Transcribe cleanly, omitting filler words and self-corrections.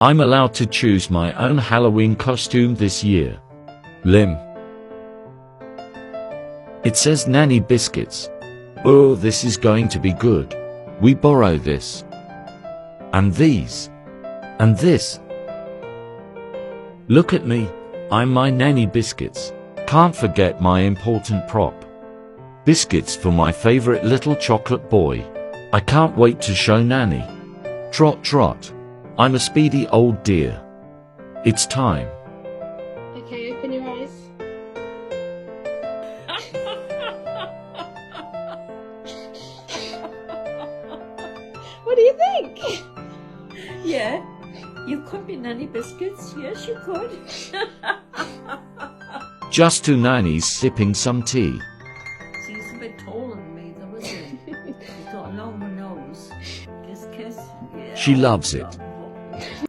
I'm allowed to choose my own Halloween costume this year. Lim. It says Nanny Biscuits. Oh, this is going to be good. We borrow this. And these. And this. Look at me. I'm my Nanny Biscuits. Can't forget my important prop. Biscuits for my favorite little chocolate boy. I can't wait to show Nanny. Trot trot. I'm a speedy old dear. It's time. Okay, open your eyes. What do you think? Yeah, you could be Nanny Biscuits. Yes, you could. Just two nannies sipping some tea. She's a bit taller than me, though, isn't it? She's got a longer nose. Kiss, kiss. Yeah. She loves it.